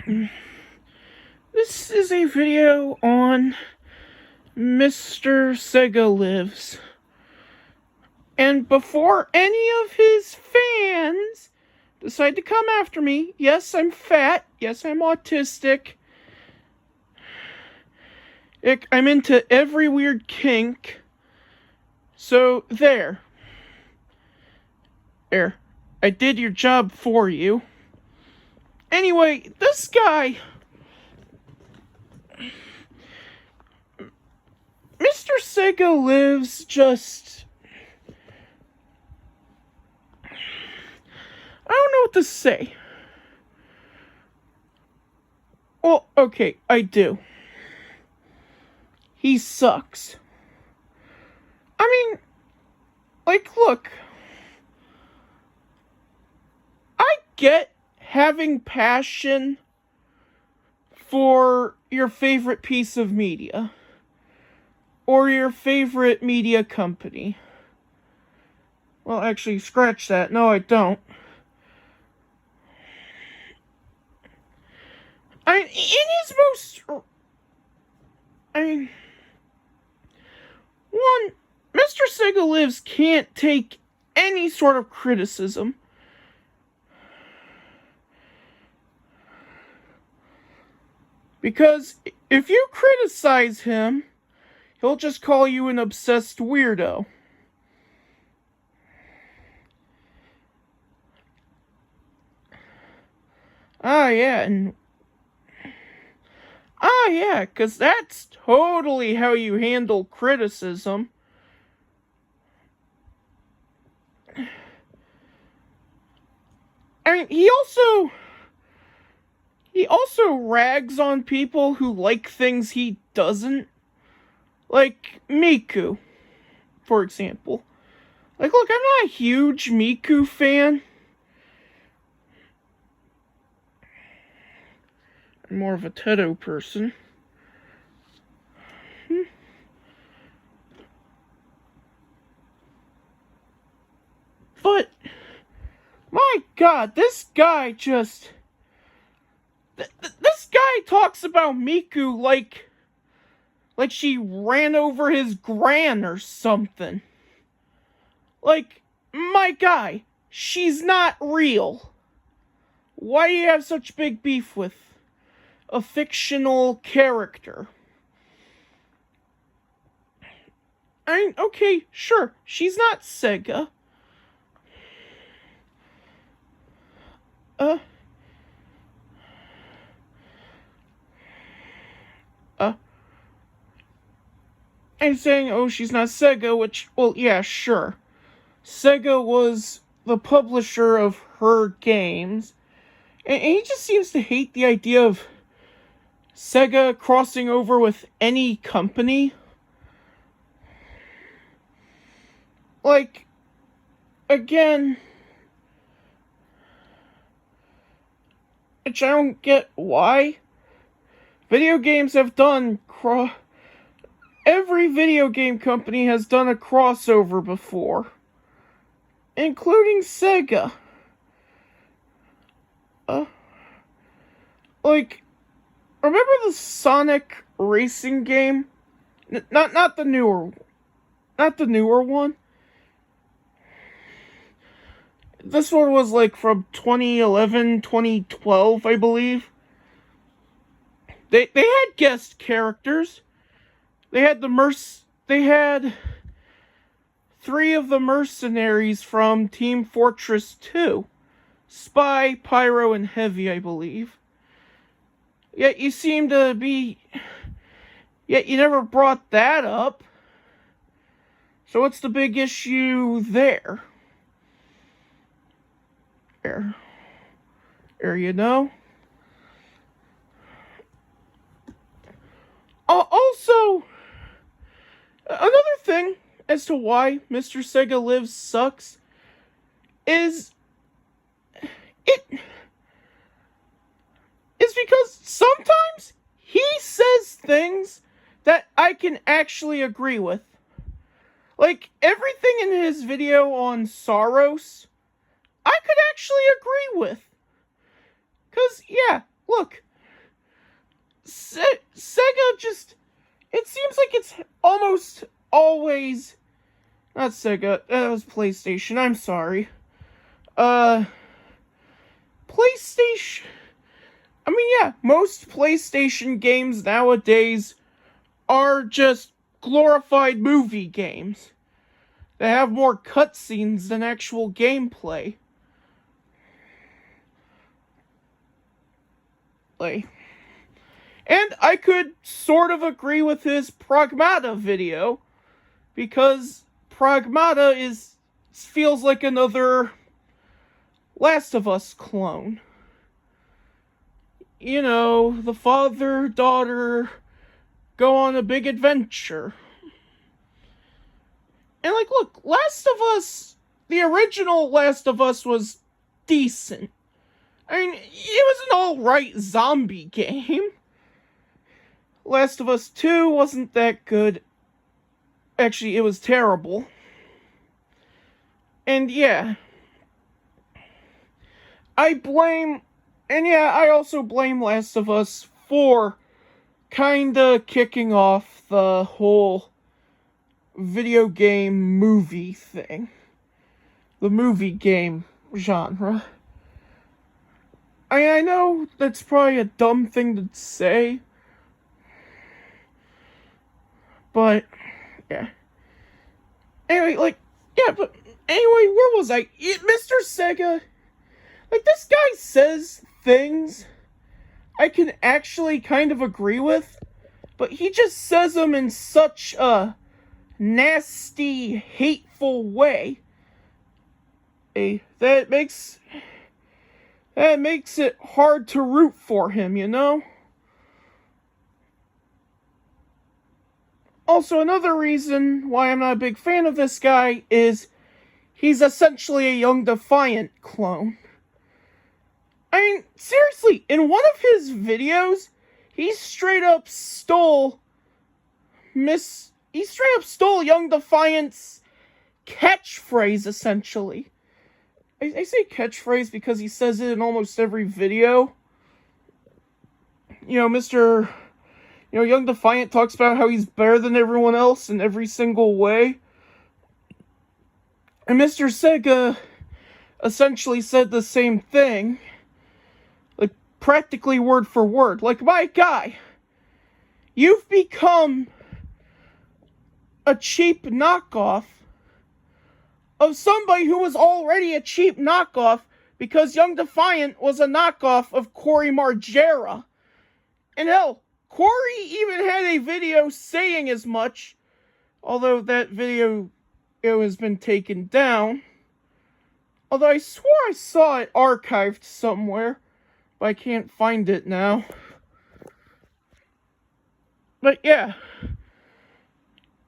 This is a video on Mr. Sega Lives. And before any of his fans decide to come after me, yes, I'm fat, yes, I'm autistic, I'm into every weird kink, so there, I did your job for you. Anyway, this guy, Mr. Sega Lives, I don't know what to say. Well, okay, I do. He sucks. I mean, look, I get having passion for your favorite piece of media or your favorite media company. Well, actually, scratch that. No, I don't. One, Mr. Sega Lives can't take any sort of criticism. Because if you criticize him, he'll just call you an obsessed weirdo. Yeah, 'cause that's totally how you handle criticism. I mean, he also rags on people who like things he doesn't. Like Miku, for example. Look, I'm not a huge Miku fan. I'm more of a Teto person. But, my God, this guy this guy talks about Miku like she ran over his gran or something. My guy, she's not real. Why do you have such big beef with a fictional character? I mean, okay, sure, she's not Sega. I'm saying, oh, she's not Sega, which, well, yeah, sure. Sega was the publisher of her games, and he just seems to hate the idea of Sega crossing over with any company. Again, which I don't get why. Video games have done every video game company has done a crossover before, including Sega. Remember the Sonic racing game? Not the newer one. This one was from 2011, 2012, I believe. They had guest characters. They had three of the mercenaries from Team Fortress 2. Spy, Pyro, and Heavy, I believe. Yet you never brought that up. So what's the big issue there? You know? Also, another thing as to why Mr. Sega Lives sucks is because sometimes he says things that I can actually agree with. Everything in his video on I could actually agree with. 'Cause, yeah, look, Sega just, it seems like it's almost always, not Sega, that was PlayStation, I'm sorry. PlayStation, I mean, yeah, most PlayStation games nowadays are just glorified movie games. They have more cutscenes than actual gameplay. And I could sort of agree with his Pragmata video, because Pragmata feels like another Last of Us clone. You know, the father-daughter go on a big adventure. And look, Last of Us, the original Last of Us was decent. I mean, it was an alright zombie game. Last of Us 2 wasn't that good. Actually, it was terrible. And yeah. I also blame Last of Us for kinda kicking off the whole video game movie thing. The movie game genre. I know that's probably a dumb thing to say, but yeah. Anyway, where was I? Mr. Sega, this guy says things I can actually kind of agree with, but he just says them in such a nasty, hateful way. That makes it hard to root for him, you know? Also, another reason why I'm not a big fan of this guy is he's essentially a Young Defiant clone. I mean, seriously, in one of his videos, he straight up stole Young Defiant's catchphrase, essentially. I say catchphrase because he says it in almost every video. You know, Young Defiant talks about how he's better than everyone else in every single way. And Mr. Sega essentially said the same thing. Practically word for word. My guy, you've become a cheap knockoff of somebody who was already a cheap knockoff, because Young Defiant was a knockoff of Corey Margera. And hell, Corey even had a video saying as much, although that video has been taken down. Although I swore I saw it archived somewhere, but I can't find it now. But yeah,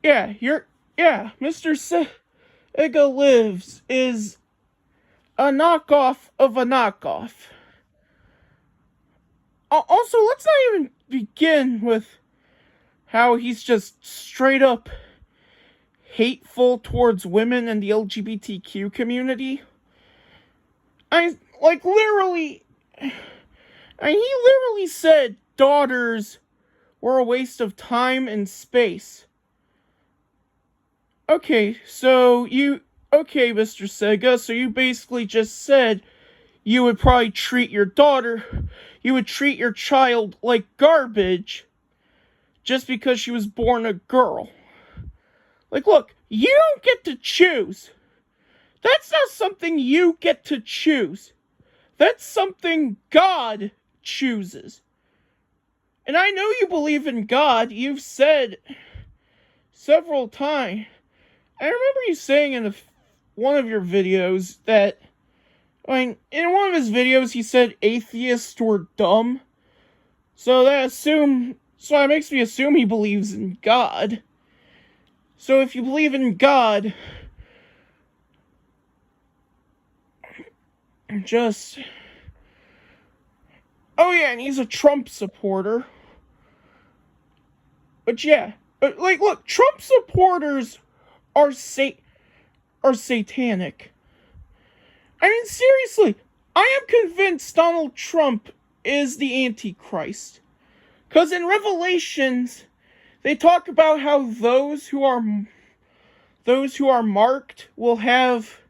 Mr. Sega Lives is a knockoff of a knockoff. Also, let's not even begin with how he's just straight up hateful towards women and the LGBTQ community. He literally said daughters were a waste of time and space. Okay, Mr. Sega, so you basically just said you would probably treat your child like garbage just because she was born a girl. Look, you don't get to choose. That's not something you get to choose. That's something God chooses. And I know you believe in God. You've said several times. I remember you saying in one of your videos that, in one of his videos he said atheists were dumb. So that makes me assume he believes in God. So if you believe in God, and he's a Trump supporter. But yeah, look, Trump supporters are satanic. I mean, seriously, I am convinced Donald Trump is the Antichrist. Because in Revelations, they talk about how those who are marked will have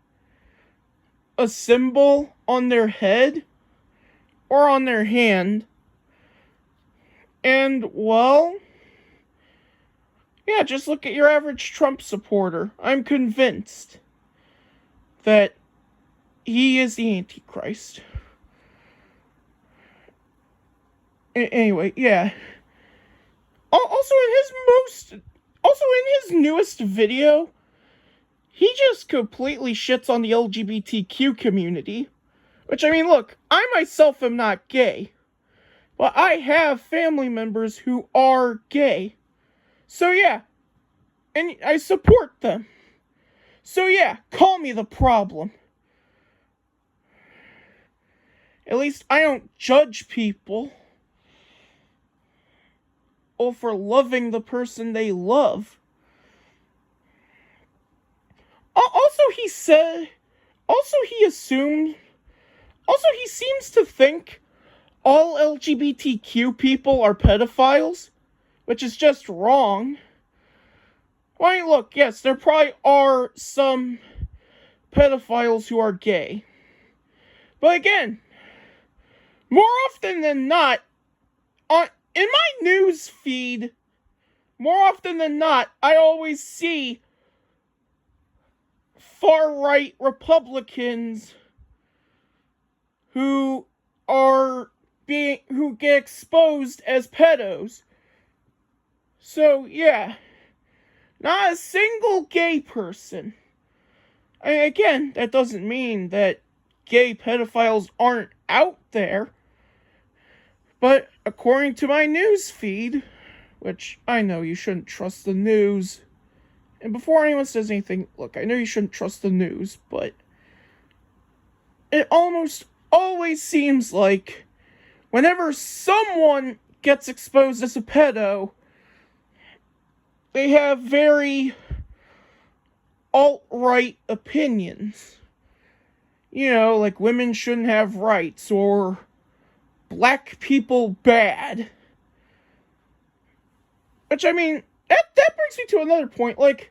a symbol on their head or on their hand. And, well, yeah, just look at your average Trump supporter. I'm convinced that he is the Antichrist. Anyway, yeah. Also in his newest video, he just completely shits on the LGBTQ community. Which, I mean, look, I myself am not gay. But I have family members who are gay. So yeah, and I support them. So yeah, call me the problem. At least I don't judge people for loving the person they love. Also, he seems to think all LGBTQ people are pedophiles, which is just wrong. Why, look, yes, there probably are some pedophiles who are gay. But again, more often than not, in my news feed, more often than not, I always see far-right Republicans who get exposed as pedos. So, yeah. Not a single gay person. Again, that doesn't mean that gay pedophiles aren't out there. But according to my news feed, which I know you shouldn't trust the news. And before anyone says anything, look, I know you shouldn't trust the news, but it almost always seems like whenever someone gets exposed as a pedo, they have very alt-right opinions. You know, like women shouldn't have rights, or black people bad. Which, I mean, that brings me to another point, like,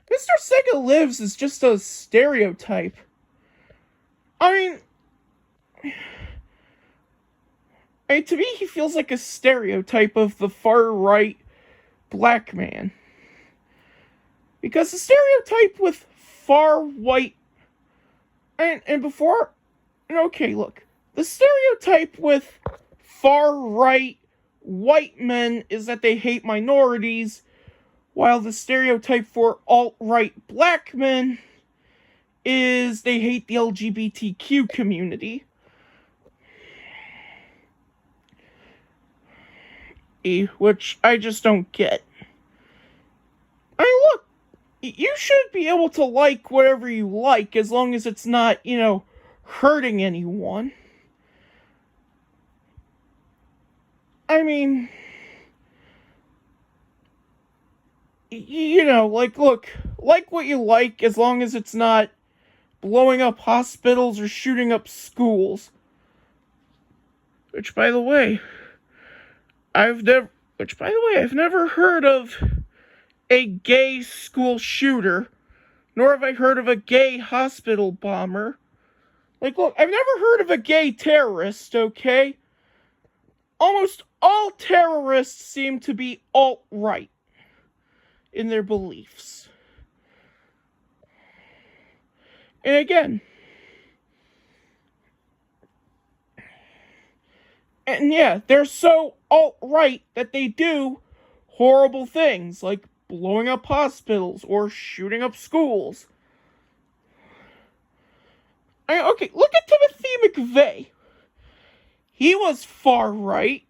Mr. Sega Lives is just a stereotype. I mean, to me, he feels like a stereotype of the far-right black man. Because the stereotype with far-white... And before... Okay, look. The stereotype with far-right white men is that they hate minorities, while the stereotype for alt-right black men is they hate the LGBTQ community. Which I just don't get. I mean, look, you should be able to like whatever you like as long as it's not, hurting anyone. I mean, look, like what you like as long as it's not blowing up hospitals or shooting up schools. Which, by the way, I've never heard of a gay school shooter, nor have I heard of a gay hospital bomber. Like, look, I've never heard of a gay terrorist, okay? Almost all terrorists seem to be alt-right in their beliefs. And again, and yeah, they're so alt-right that they do horrible things, like blowing up hospitals or shooting up schools. Okay, look at Timothy McVeigh. He was far-right.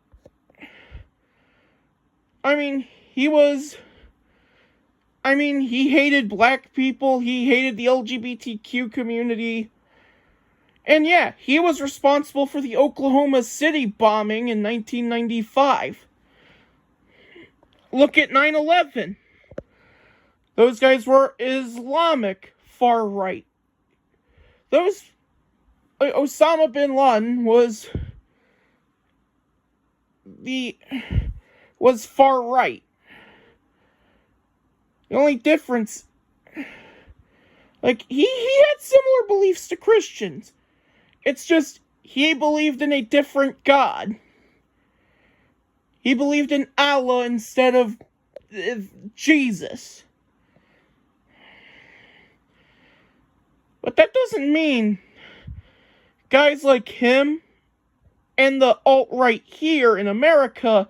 He hated black people, he hated the LGBTQ community. And yeah, he was responsible for the Oklahoma City bombing in 1995. Look at 9/11. Those guys were Islamic far-right. Osama bin Laden was... was far right. The only difference, like, he had similar beliefs to Christians. It's just, he believed in a different God. He believed in Allah instead of Jesus. But that doesn't mean guys like him and the alt-right here in America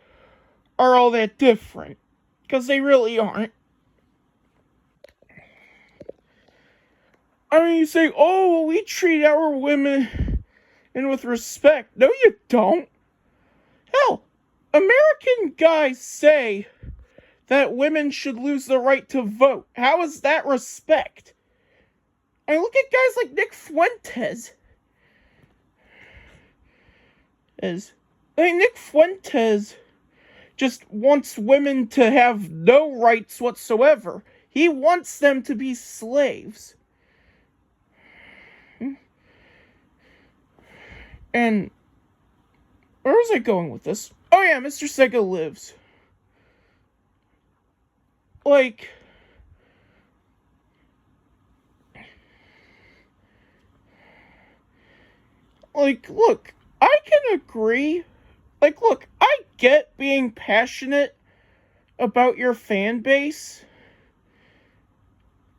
are all that different. Because they really aren't. I mean, you say, oh, well, we treat our women with respect. No, you don't. Hell, American guys say that women should lose the right to vote. How is that respect? I mean, look at guys like Nick Fuentes. Nick Fuentes just wants women to have no rights whatsoever. He wants them to be slaves. And where was I going with this? Oh yeah, Mr. Sega lives. Like, look, I can agree. Like, look, I get being passionate about your fan base.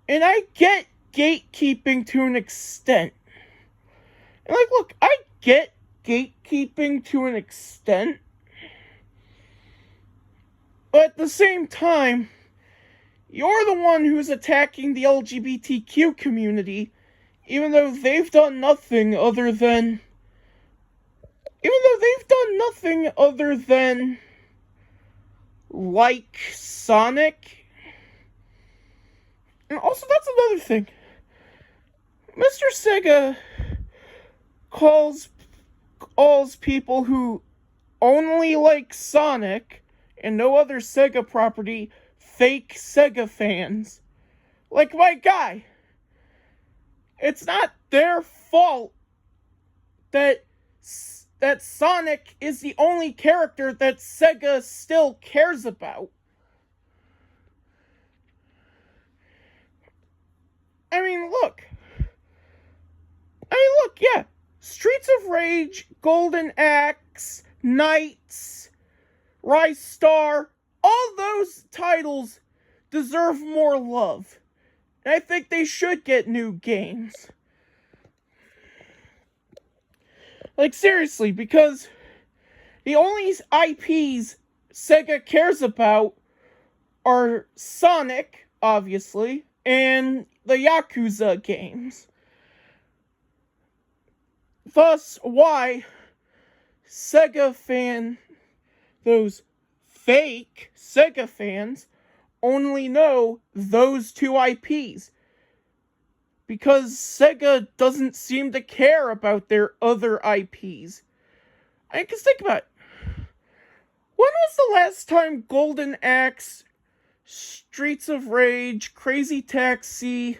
And I get gatekeeping to an extent. And, like, look, I get gatekeeping to an extent. But at the same time, you're the one who's attacking the LGBTQ community, even though they've done nothing other than like Sonic. And also, that's another thing. Mr. Sega calls people who only like Sonic and no other Sega property fake Sega fans. Like, my guy, it's not their fault that Sonic is the only character that Sega still cares about. I mean, look, yeah. Streets of Rage, Golden Axe, Knights, Rise Star, all those titles deserve more love. And I think they should get new games. Like, seriously, because the only IPs Sega cares about are Sonic, obviously, and the Yakuza games. Thus, why those fake Sega fans, only know those two IPs. Because Sega doesn't seem to care about their other IPs. I mean, 'cause think about it. When was the last time Golden Axe, Streets of Rage, Crazy Taxi,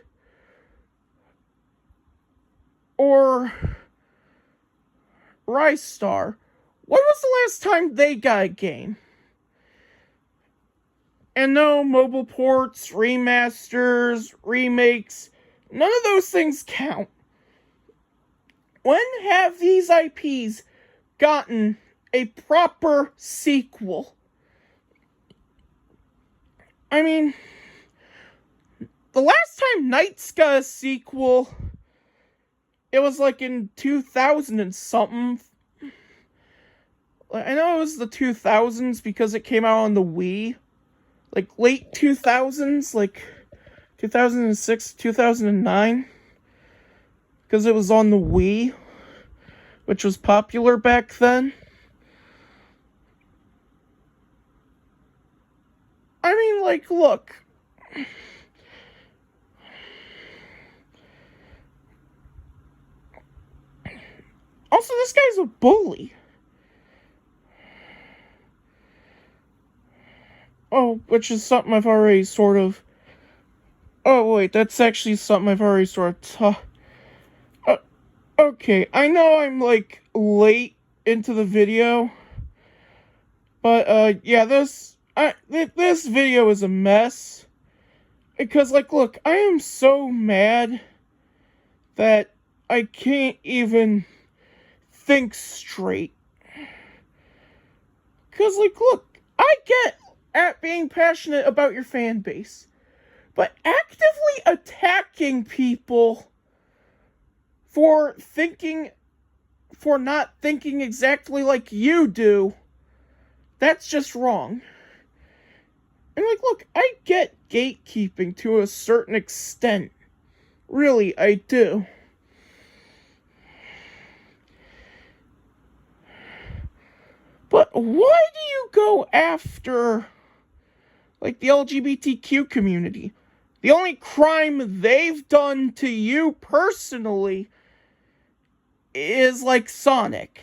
or Rise Star, when was the last time they got a game? And no mobile ports, remasters, remakes, none of those things count. When have these IPs gotten a proper sequel? I mean, the last time Knights got a sequel, it was like in 2000 and something. I know it was the 2000s because it came out on the Wii. Like late 2000s, like 2006, 2009. Because it was on the Wii, which was popular back then. I mean, like, look. Also, this guy's a bully. Oh, which is something I've already sort of... Oh, wait, that's actually something I've already sort of... Okay, I know I'm, like, late into the video, But yeah, this video is a mess because like, look, I am so mad that I can't even think straight. Cause like, look, I get at being passionate about your fan base, but actively attacking people for thinking for not thinking exactly like you do, that's just wrong. And like, look, I get gatekeeping to a certain extent. Really, I do. But why do you go after, like, the LGBTQ community? The only crime they've done to you personally is, like, Sonic.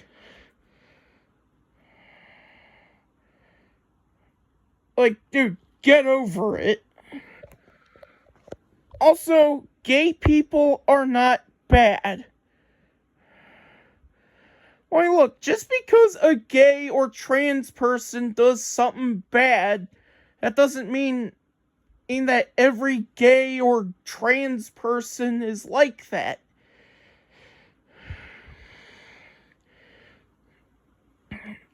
Like, dude, get over it. Also, gay people are not bad. Why, look, just because a gay or trans person does something bad, that doesn't mean that every gay or trans person is like that.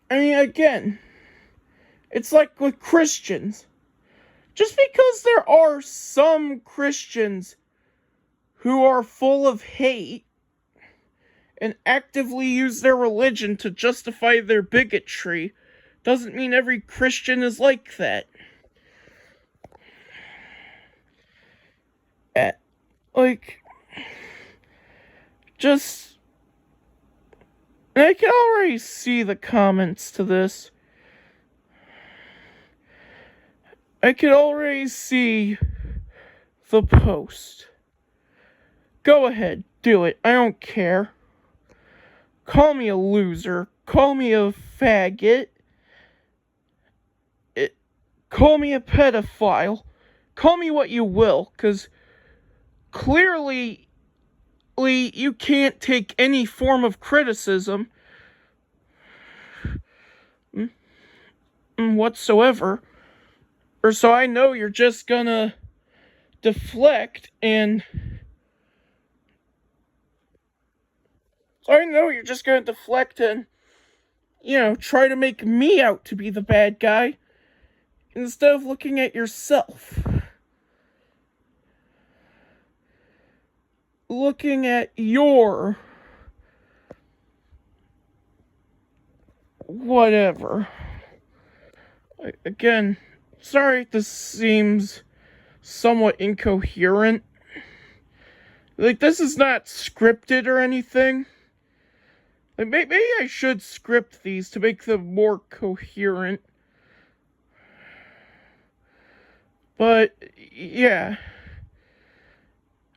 I mean, again, it's like with Christians. Just because there are some Christians who are full of hate and actively use their religion to justify their bigotry doesn't mean every Christian is like that. Like, just... I can already see the comments to this. I can already see the post. Go ahead, do it. I don't care. Call me a loser. Call me a faggot. Call me a pedophile. Call me what you will, because clearly you can't take any form of criticism whatsoever. Or so I know you're just gonna deflect and... So I know you're just gonna deflect and, try to make me out to be the bad guy instead of looking at yourself. Looking at your... whatever. Again, sorry if this seems somewhat incoherent. Like, this is not scripted or anything. Like, maybe I should script these to make them more coherent. But, yeah.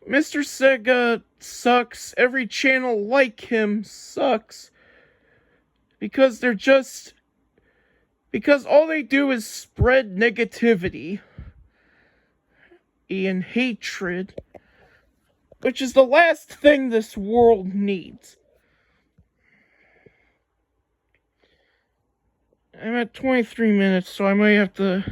Mr. Sega sucks. Every channel like him sucks. Because they're just... Because all they do is spread negativity and hatred, which is the last thing this world needs. I'm at 23 minutes, so I might have to